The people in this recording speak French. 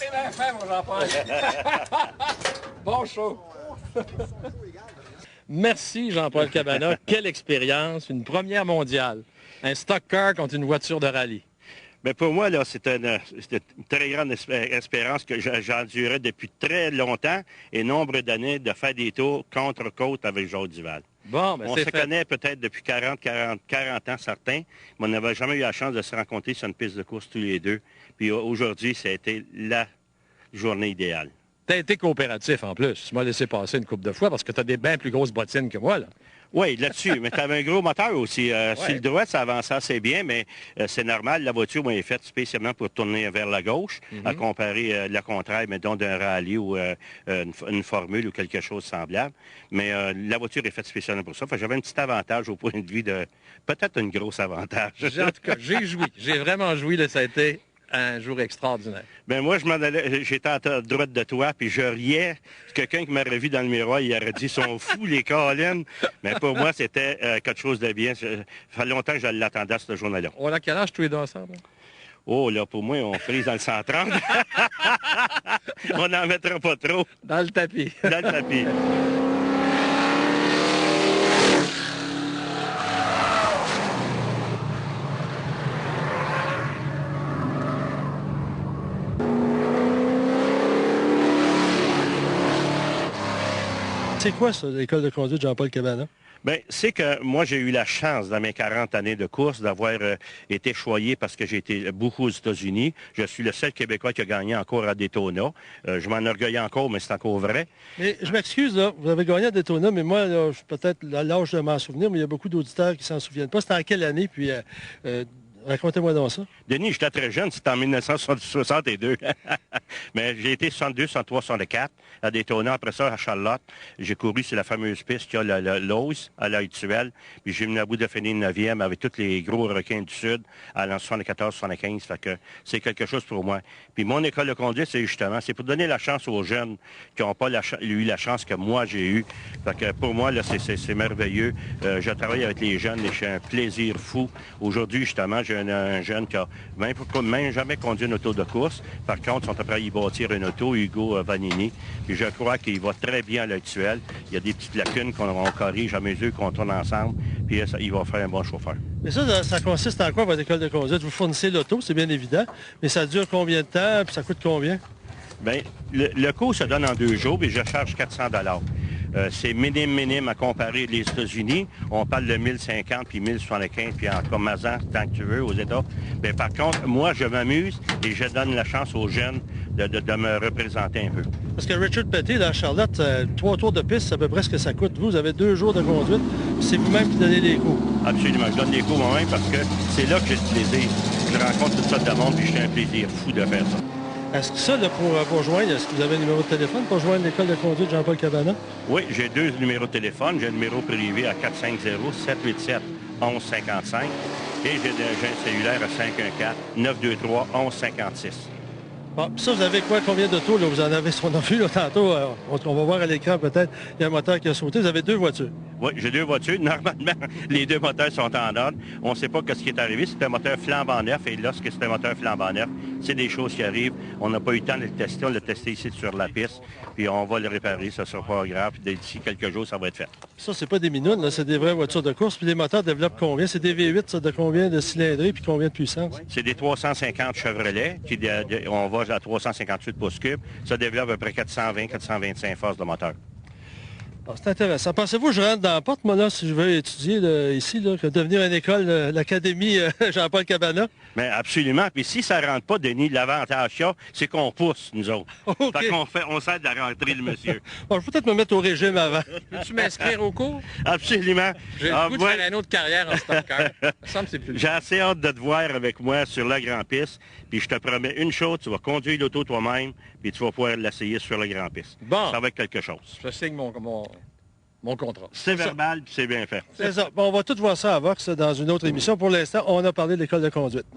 t'es bien fait, mon Jean-Paul. Bon show. Merci, Jean-Paul Cabana. Quelle expérience, une première mondiale. Un stock car contre une voiture de rallye. Mais pour moi, là, c'était une très grande espérance que j'endurais depuis très longtemps et nombre d'années de faire des tours contre-côte avec Jacques Duval. Bon, ben on c'est se fait. connaît peut-être depuis 40 ans certains, mais on n'avait jamais eu la chance de se rencontrer sur une piste de course tous les deux. Puis aujourd'hui, ça a été la journée idéale. T'as été coopératif en plus. Tu m'as laissé passer une couple de fois parce que t'as des bien plus grosses bottines que moi, là. Oui, là-dessus, mais tu avais un gros moteur aussi. Sur le droit, ça avançait assez bien, mais c'est normal. La voiture, moi, est faite spécialement pour tourner vers la gauche, à comparer le contraire, mettons, d'un rallye ou une formule ou quelque chose de semblable. Mais la voiture est faite spécialement pour ça. Enfin, j'avais un petit avantage au point de vue de... Peut-être un gros avantage. En tout cas, j'ai joui. J'ai vraiment joui. Là, ça a été un jour extraordinaire. Ben moi, je m'en allais, j'étais à droite de toi, puis je riais. Quelqu'un qui m'aurait vu dans le miroir, il aurait dit, ils sont fous, les Colin. Mais pour moi, c'était quelque chose de bien. Ça fait longtemps que je l'attendais, ce journal-là. On a quel âge tous les deux ensemble? Oh, là, pour moi, on frise dans le 130. On n'en mettra pas trop. Dans le tapis. Dans le tapis. C'est quoi, ça, l'école de conduite Jean-Paul Cabana? Bien, c'est que moi, j'ai eu la chance, dans mes 40 années de course, d'avoir été choyé parce que j'ai été beaucoup aux États-Unis. Je suis le seul Québécois qui a gagné encore à Daytona. Je m'en orgueille encore, mais c'est encore vrai. Mais je m'excuse, là, vous avez gagné à Daytona, mais moi, là, je suis peut-être à l'âge de m'en souvenir, mais il y a beaucoup d'auditeurs qui s'en souviennent pas. C'était en quelle année? Puis, racontez-moi donc ça. Denis, j'étais très jeune, c'était en 1962. Mais j'ai été 62, 63, 64 à Daytona. Après ça, à Charlotte, j'ai couru sur la fameuse piste qui a le Lowe's à l'heure actuelle. Puis j'ai venu à bout de finir 9e avec tous les gros requins du Sud à l'an 74, 75. Fait que c'est quelque chose pour moi. Puis mon école de conduite, c'est justement, c'est pour donner la chance aux jeunes qui n'ont pas eu la chance que moi j'ai eue. Fait que pour moi, là, c'est merveilleux. Je travaille avec les jeunes et j'ai un plaisir fou. Aujourd'hui, justement, j'ai un jeune qui a même jamais conduit une auto de course. Par contre, ils sont prêts à y bâtir une auto, Hugo Vanini. Puis je crois qu'il va très bien à l'actuel. Il y a des petites lacunes qu'on corrige à mesure qu'on tourne ensemble. Puis il va faire un bon chauffeur. Mais ça consiste en quoi, votre école de conduite? Vous fournissez l'auto, c'est bien évident. Mais ça dure combien de temps? Puis ça coûte combien? Bien, le cours se donne en 2 jours, puis je charge 400 $. C'est minime à comparer les États-Unis. On parle de 1050 puis 1075 puis en Mazan, tant que tu veux, aux États. Mais par contre, moi, je m'amuse et je donne la chance aux jeunes de me représenter un peu. Parce que Richard Petty, là, à Charlotte, 3 tours de piste, c'est à peu près ce que ça coûte. Vous avez 2 jours de conduite, c'est vous-même qui donnez les cours. Absolument. Je donne les cours moi-même parce que c'est là que j'ai du plaisir. Je rencontre toute sorte de monde puis j'ai un plaisir fou de faire ça. Est-ce que ça, là, pour joindre, est-ce que vous avez un numéro de téléphone pour joindre l'école de conduite Jean-Paul Cabana? Oui, j'ai 2 numéros de téléphone. J'ai un numéro privé à 450-787-1155 et j'ai un cellulaire à 514-923-1156. Bon, ça, vous avez quoi? Combien d'autos, là? Vous en avez, on a vu, là, tantôt, on va voir à l'écran, peut-être, il y a un moteur qui a sauté. Vous avez 2 voitures. Oui, j'ai 2 voitures. Normalement, les 2 moteurs sont en ordre. On ne sait pas ce qui est arrivé. C'est un moteur flambant neuf. Et lorsque c'est un moteur flambant neuf, c'est des choses qui arrivent. On n'a pas eu le temps de le tester. On l'a testé ici sur la piste. Puis on va le réparer. Ça ne sera pas grave. Puis d'ici quelques jours, ça va être fait. Ça, c'est pas des minounes, là. C'est des vraies voitures de course. Puis les moteurs développent combien? C'est des V8, ça, de combien de cylindrée puis combien de puissance? C'est des 350 Chevrolet. On va à 358 pouces cubes. Ça développe à peu près 420-425 forces de moteur. Ah, c'est intéressant. Pensez-vous que je rentre dans la porte, moi, là, si je veux étudier là, ici, là, que devenir une école, l'Académie Jean-Paul Cabana? Mais absolument. Puis si ça ne rentre pas, Denis, l'avantage, c'est qu'on pousse, nous autres. Okay. Fait qu'on s'aide à rentrer, le monsieur. Bon, je vais peut-être me mettre au régime avant. Peux-tu m'inscrire au cours? Absolument. J'ai le goût de faire une autre carrière en stock car. Ça me semble que c'est plus. J'ai assez hâte de te voir avec moi sur la Grand Piste. Puis je te promets une chose, tu vas conduire l'auto toi-même, puis tu vas pouvoir l'essayer sur la Grand Piste. Bon. Ça va être quelque chose. Je signe mon contrat. C'est verbal, puis c'est bien fait. C'est ça. Bon, on va tout voir ça à Vox dans une autre émission. Pour l'instant, on a parlé de l'école de conduite.